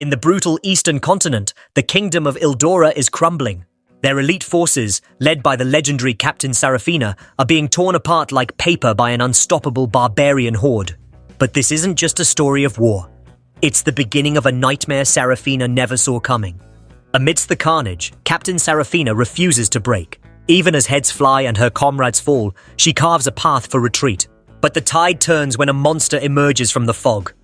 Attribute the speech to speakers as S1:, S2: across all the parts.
S1: In the brutal eastern continent, the kingdom of Ildora is crumbling. Their elite forces, led by the legendary Captain Serafina, are being torn apart like paper by an unstoppable barbarian horde. But this isn't just a story of war. It's the beginning of a nightmare Serafina never saw coming. Amidst the carnage, Captain Serafina refuses to break. Even as heads fly and her comrades fall, she carves a path for retreat. But the tide turns when a monster emerges from the fog.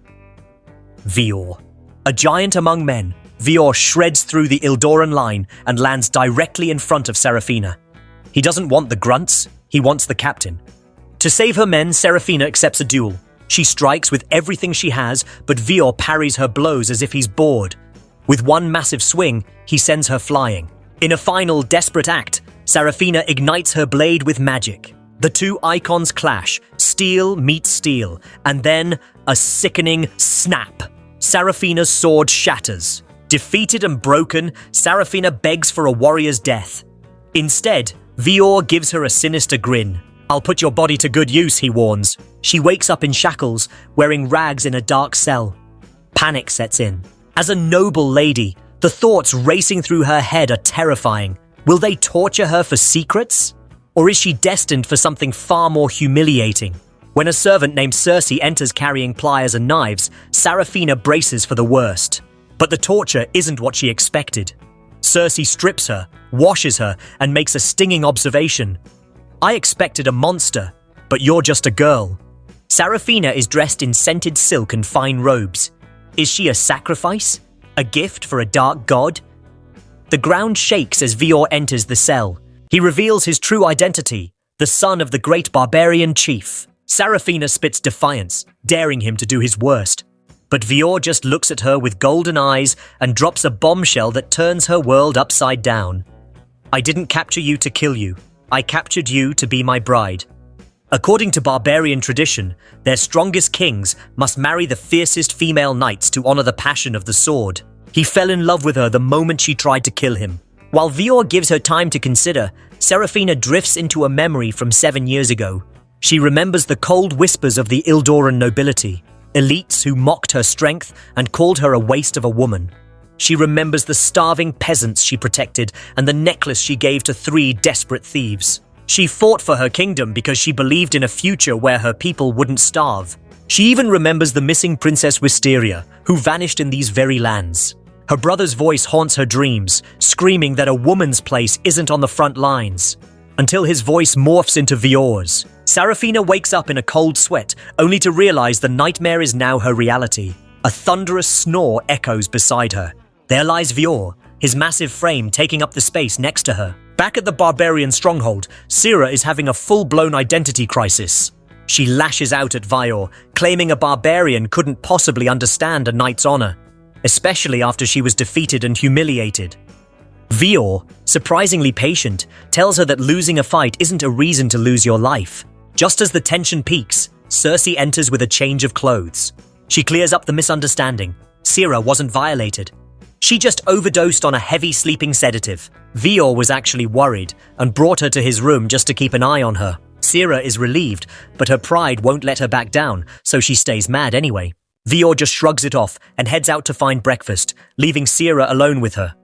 S1: Vior. A giant among men, Vior shreds through the Ildoran line and lands directly in front of Serafina. He doesn't want the grunts, he wants the captain. To save her men, Serafina accepts a duel. She strikes with everything she has, but Vior parries her blows as if he's bored. With one massive swing, he sends her flying. In a final, desperate act, Serafina ignites her blade with magic. The two icons clash, steel meets steel, and then a sickening snap. Serafina's sword shatters. Defeated and broken, Serafina begs for a warrior's death. Instead, Vior gives her a sinister grin. "I'll put your body to good use," he warns. She wakes up in shackles, wearing rags in a dark cell. Panic sets in. As a noble lady, the thoughts racing through her head are terrifying. Will they torture her for secrets? Or is she destined for something far more humiliating? When a servant named Circe enters carrying pliers and knives, Serafina braces for the worst. But the torture isn't what she expected. Circe strips her, washes her, and makes a stinging observation. "I expected a monster, but you're just a girl." Serafina is dressed in scented silk and fine robes. Is she a sacrifice? A gift for a dark god? The ground shakes as Vior enters the cell. He reveals his true identity, the son of the great barbarian chief. Serafina spits defiance, daring him to do his worst. But Vior just looks at her with golden eyes and drops a bombshell that turns her world upside down. "I didn't capture you to kill you. I captured you to be my bride." According to barbarian tradition, their strongest kings must marry the fiercest female knights to honor the passion of the sword. He fell in love with her the moment she tried to kill him. While Vior gives her time to consider, Serafina drifts into a memory from 7 years ago. She remembers the cold whispers of the Ildoran nobility, elites who mocked her strength and called her a waste of a woman. She remembers the starving peasants she protected and the necklace she gave to 3 desperate thieves. She fought for her kingdom because she believed in a future where her people wouldn't starve. She even remembers the missing Princess Wisteria, who vanished in these very lands. Her brother's voice haunts her dreams, screaming that a woman's place isn't on the front lines. Until his voice morphs into Vior's. Serafina wakes up in a cold sweat, only to realize the nightmare is now her reality. A thunderous snore echoes beside her. There lies Vior, his massive frame taking up the space next to her. Back at the barbarian stronghold, Sira is having a full-blown identity crisis. She lashes out at Vior, claiming a barbarian couldn't possibly understand a knight's honor, especially after she was defeated and humiliated. Vior, surprisingly patient, tells her that losing a fight isn't a reason to lose your life. Just as the tension peaks, Circe enters with a change of clothes. She clears up the misunderstanding. Sira wasn't violated. She just overdosed on a heavy sleeping sedative. Vior was actually worried and brought her to his room just to keep an eye on her. Sira is relieved, but her pride won't let her back down, so she stays mad anyway. Vior just shrugs it off and heads out to find breakfast, leaving Sira alone with her.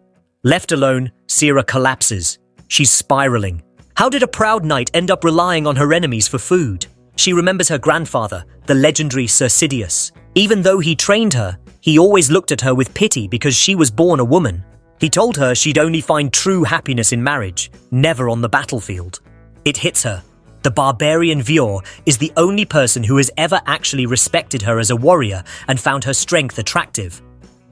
S1: Left alone, Sira collapses. She's spiraling. How did a proud knight end up relying on her enemies for food? She remembers her grandfather, the legendary Cercidius. Even though he trained her, he always looked at her with pity because she was born a woman. He told her she'd only find true happiness in marriage, never on the battlefield. It hits her. The barbarian Vior is the only person who has ever actually respected her as a warrior and found her strength attractive.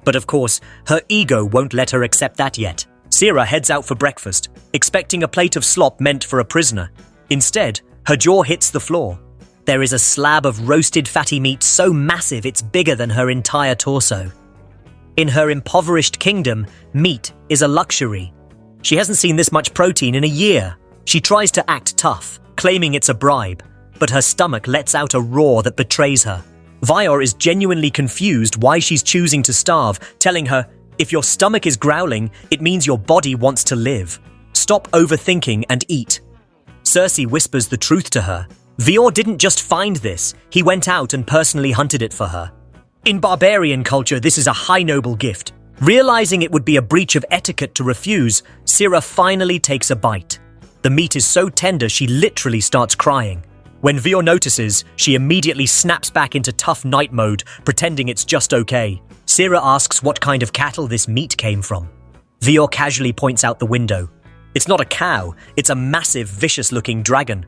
S1: But of course, her ego won't let her accept that yet. Sira heads out for breakfast, expecting a plate of slop meant for a prisoner. Instead, her jaw hits the floor. There is a slab of roasted fatty meat so massive it's bigger than her entire torso. In her impoverished kingdom, meat is a luxury. She hasn't seen this much protein in a year. She tries to act tough, claiming it's a bribe, but her stomach lets out a roar that betrays her. Vior is genuinely confused why she's choosing to starve, telling her, "If your stomach is growling, it means your body wants to live. Stop overthinking and eat." Circe whispers the truth to her. Vior didn't just find this, he went out and personally hunted it for her. In Barbarian culture, this is a high noble gift. Realizing it would be a breach of etiquette to refuse, Sira finally takes a bite. The meat is so tender she literally starts crying. When Vior notices, she immediately snaps back into tough night mode, pretending it's just okay. Sira asks what kind of cattle this meat came from. Vior casually points out the window. It's not a cow, it's a massive, vicious-looking dragon.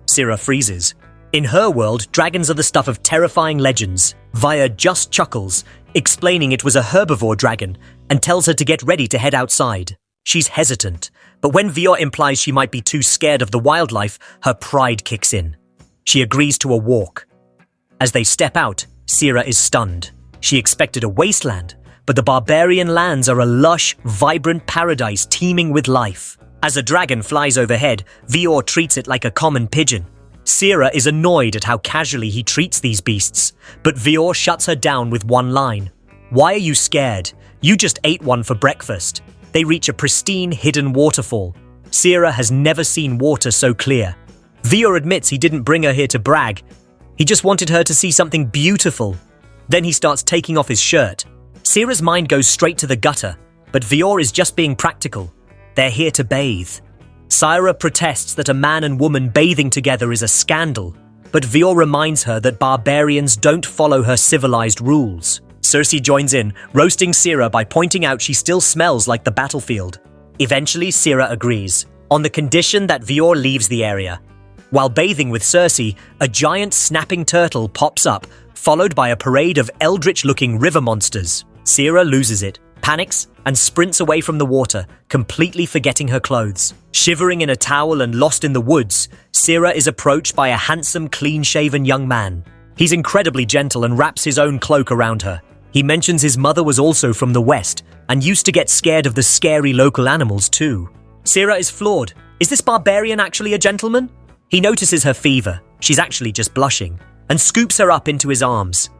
S1: Sira freezes. In her world, dragons are the stuff of terrifying legends. Via just chuckles, explaining it was a herbivore dragon, and tells her to get ready to head outside. She's hesitant, but when Vior implies she might be too scared of the wildlife, her pride kicks in. She agrees to a walk. As they step out, Sira is stunned. She expected a wasteland, but the barbarian lands are a lush, vibrant paradise teeming with life. As a dragon flies overhead, Vior treats it like a common pigeon. Sira is annoyed at how casually he treats these beasts, but Vior shuts her down with one line. "Why are you scared? You just ate one for breakfast." They reach a pristine hidden waterfall. Sira has never seen water so clear. Vior admits he didn't bring her here to brag. He just wanted her to see something beautiful. Then he starts taking off his shirt. Sira's mind goes straight to the gutter, but Vior is just being practical. They're here to bathe. Sira protests that a man and woman bathing together is a scandal, but Vior reminds her that barbarians don't follow her civilized rules. Cersei joins in, roasting Sira by pointing out she still smells like the battlefield. Eventually, Sira agrees, on the condition that Vior leaves the area. While bathing with Cersei, a giant snapping turtle pops up, followed by a parade of eldritch-looking river monsters. Sira loses it, panics, and sprints away from the water, completely forgetting her clothes. Shivering in a towel and lost in the woods, Sira is approached by a handsome, clean-shaven young man. He's incredibly gentle and wraps his own cloak around her. He mentions his mother was also from the West and used to get scared of the scary local animals too. Sira is floored. Is this barbarian actually a gentleman? He notices her fever, she's actually just blushing, and scoops her up into his arms.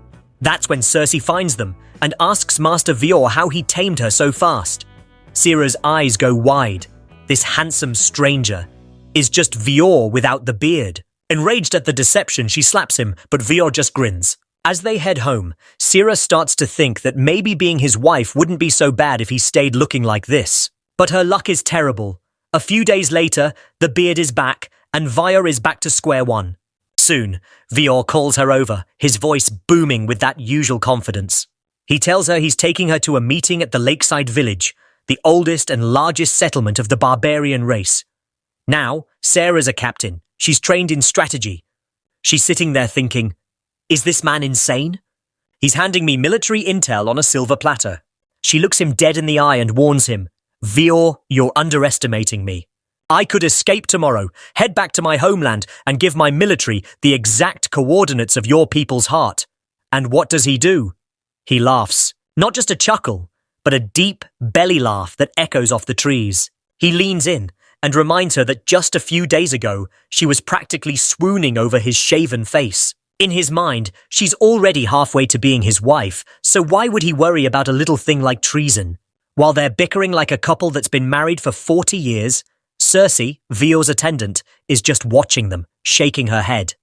S1: That's when Cersei finds them and asks Master Vior how he tamed her so fast. Sira's eyes go wide. This handsome stranger is just Vior without the beard. Enraged at the deception, she slaps him, but Vior just grins. As they head home, Sira starts to think that maybe being his wife wouldn't be so bad if he stayed looking like this. But her luck is terrible. A few days later, the beard is back, and Vior is back to square one. Soon, Vior calls her over, his voice booming with that usual confidence. He tells her he's taking her to a meeting at the lakeside village, the oldest and largest settlement of the barbarian race. Now, Sarah's a captain. She's trained in strategy. She's sitting there thinking, is this man insane? He's handing me military intel on a silver platter. She looks him dead in the eye and warns him, Vior, you're underestimating me. I could escape tomorrow, head back to my homeland, and give my military the exact coordinates of your people's heart. And what does he do? He laughs. Not just a chuckle, but a deep belly laugh that echoes off the trees. He leans in and reminds her that just a few days ago, she was practically swooning over his shaven face. In his mind, she's already halfway to being his wife, so why would he worry about a little thing like treason? While they're bickering like a couple that's been married for 40 years, Cersei, Vior's attendant, is just watching them, shaking her head.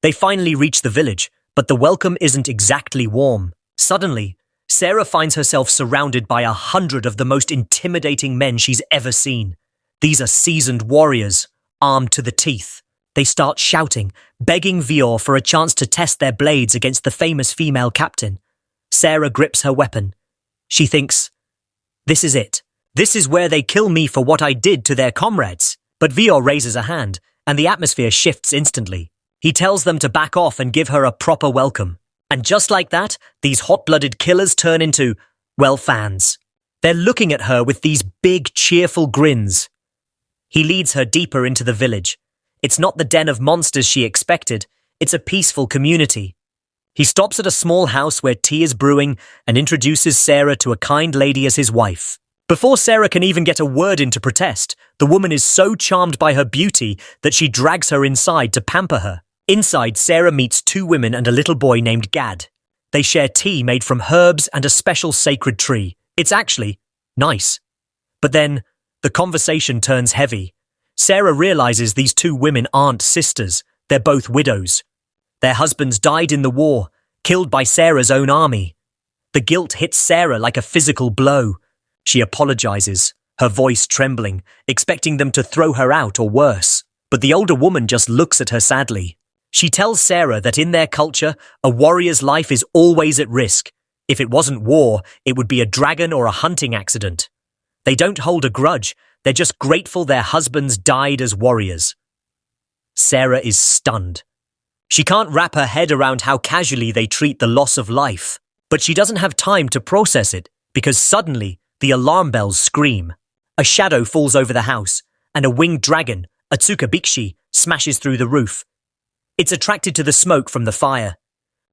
S1: They finally reach the village, but the welcome isn't exactly warm. Suddenly, Sarah finds herself surrounded by 100 of the most intimidating men she's ever seen. These are seasoned warriors, armed to the teeth. They start shouting, begging Vior for a chance to test their blades against the famous female captain. Sarah grips her weapon. She thinks, this is it. This is where they kill me for what I did to their comrades. But Vior raises a hand, and the atmosphere shifts instantly. He tells them to back off and give her a proper welcome. And just like that, these hot-blooded killers turn into, well, fans. They're looking at her with these big, cheerful grins. He leads her deeper into the village. It's not the den of monsters she expected. It's a peaceful community. He stops at a small house where tea is brewing and introduces Sarah to a kind lady as his wife. Before Sarah can even get a word in to protest, the woman is so charmed by her beauty that she drags her inside to pamper her. Inside, Sarah meets 2 women and a little boy named Gad. They share tea made from herbs and a special sacred tree. It's actually nice. But then, the conversation turns heavy. Sarah realizes these 2 women aren't sisters. They're both widows. Their husbands died in the war. killed by Sarah's own army. The guilt hits Sarah like a physical blow. She apologizes, her voice trembling, expecting them to throw her out or worse. But the older woman just looks at her sadly. She tells Sarah that in their culture, a warrior's life is always at risk. If it wasn't war, it would be a dragon or a hunting accident. They don't hold a grudge, they're just grateful their husbands died as warriors. Sarah is stunned. She can't wrap her head around how casually they treat the loss of life. But she doesn't have time to process it, because suddenly, the alarm bells scream. A shadow falls over the house, and a winged dragon, a Tsukabikshi, smashes through the roof. It's attracted to the smoke from the fire.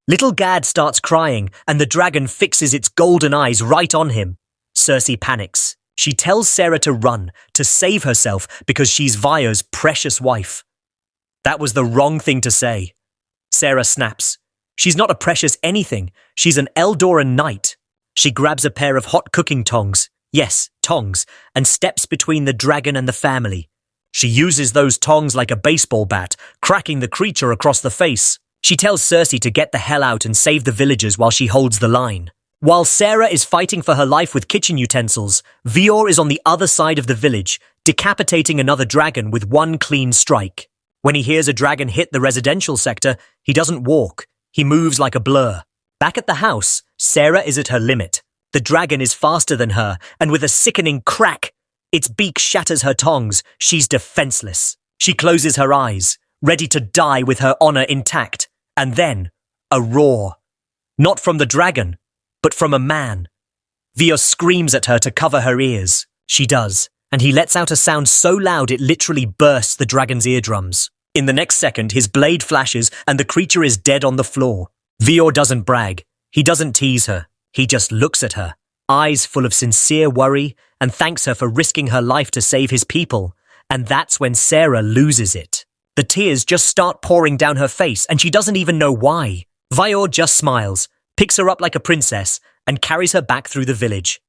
S1: Little Gad starts crying, and the dragon fixes its golden eyes right on him. Cersei panics. She tells Sarah to run, to save herself, because she's Vaio's precious wife. That was the wrong thing to say. Sarah snaps. She's not a precious anything. She's an Eldoran knight. She grabs a pair of hot cooking tongs. Yes, tongs, and steps between the dragon and the family. She uses those tongs like a baseball bat, cracking the creature across the face. She tells Cersei to get the hell out and save the villagers while she holds the line. While Sarah is fighting for her life with kitchen utensils, Vior is on the other side of the village, decapitating another dragon with one clean strike. When he hears a dragon hit the residential sector, he doesn't walk. He moves like a blur. Back at the house, Sarah is at her limit. The dragon is faster than her, and with a sickening crack, its beak shatters her tongs. She's defenseless. She closes her eyes, ready to die with her honor intact. And then, a roar. Not from the dragon, but from a man. Vior screams at her to cover her ears. She does, and he lets out a sound so loud it literally bursts the dragon's eardrums. In the next second, his blade flashes and the creature is dead on the floor. Vior doesn't brag. He doesn't tease her. He just looks at her, eyes full of sincere worry, and thanks her for risking her life to save his people. And that's when Sarah loses it. The tears just start pouring down her face, and she doesn't even know why. Vior just smiles, picks her up like a princess, and carries her back through the village.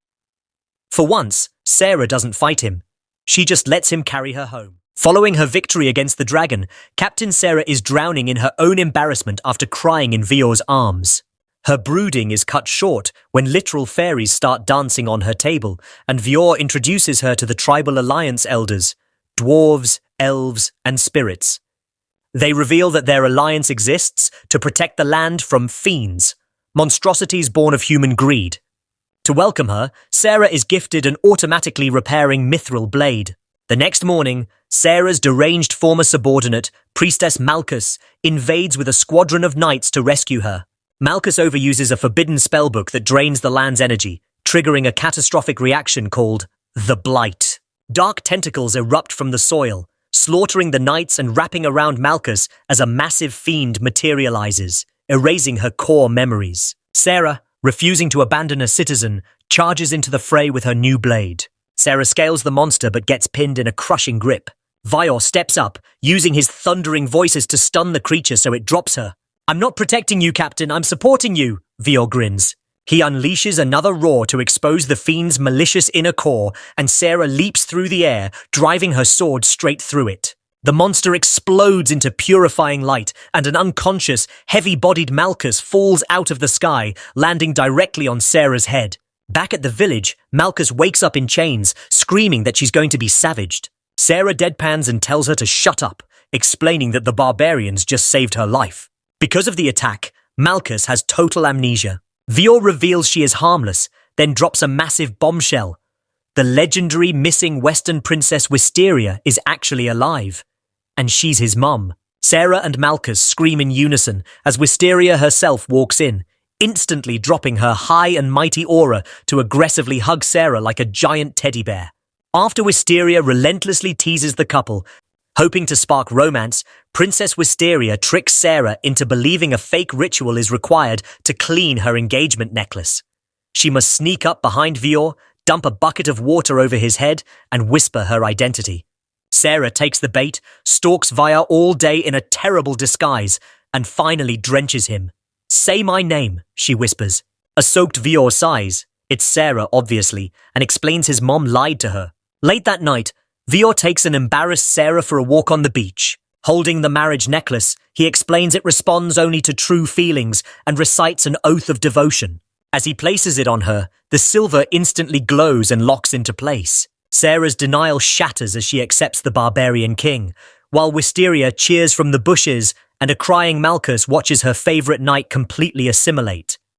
S1: For once, Sarah doesn't fight him. She just lets him carry her home. Following her victory against the dragon, Captain Sarah is drowning in her own embarrassment after crying in Vior's arms. Her brooding is cut short when literal fairies start dancing on her table, and Vior introduces her to the tribal alliance elders, dwarves, elves, and spirits. They reveal that their alliance exists to protect the land from fiends, monstrosities born of human greed. To welcome her, Sarah is gifted an automatically repairing mithril blade. The next morning, Sarah's deranged former subordinate, Priestess Malchus, invades with a squadron of knights to rescue her. Malchus overuses a forbidden spellbook that drains the land's energy, triggering a catastrophic reaction called the Blight. Dark tentacles erupt from the soil, slaughtering the knights and wrapping around Malchus as a massive fiend materializes, erasing her core memories. Sarah, refusing to abandon a citizen, charges into the fray with her new blade. Sarah scales the monster but gets pinned in a crushing grip. Vior steps up, using his thundering voices to stun the creature so it drops her. "I'm not protecting you, Captain, I'm supporting you," Vior grins. He unleashes another roar to expose the fiend's malicious inner core, and Sarah leaps through the air, driving her sword straight through it. The monster explodes into purifying light, and an unconscious, heavy-bodied Malchus falls out of the sky, landing directly on Sarah's head. Back at the village, Malchus wakes up in chains, screaming that she's going to be savaged. Sarah deadpans and tells her to shut up, explaining that the barbarians just saved her life. Because of the attack, Malchus has total amnesia. Vior reveals she is harmless, then drops a massive bombshell. The legendary missing Western princess Wisteria is actually alive, and she's his mum. Sarah and Malchus scream in unison as Wisteria herself walks in, instantly dropping her high and mighty aura to aggressively hug Sarah like a giant teddy bear. After Wisteria relentlessly teases the couple, hoping to spark romance, Princess Wisteria tricks Sarah into believing a fake ritual is required to clean her engagement necklace. She must sneak up behind Vior, dump a bucket of water over his head, and whisper her identity. Sarah takes the bait, stalks Vior all day in a terrible disguise, and finally drenches him. "Say my name," she whispers. A soaked Vior sighs. It's Sarah, obviously, and explains his mom lied to her. Late that night, Vior takes an embarrassed Sarah for a walk on the beach. Holding the marriage necklace, he explains it responds only to true feelings and recites an oath of devotion. As he places it on her, the silver instantly glows and locks into place. Sarah's denial shatters as she accepts the barbarian king, while Wisteria cheers from the bushes and a crying Malchus watches her favorite knight completely assimilate.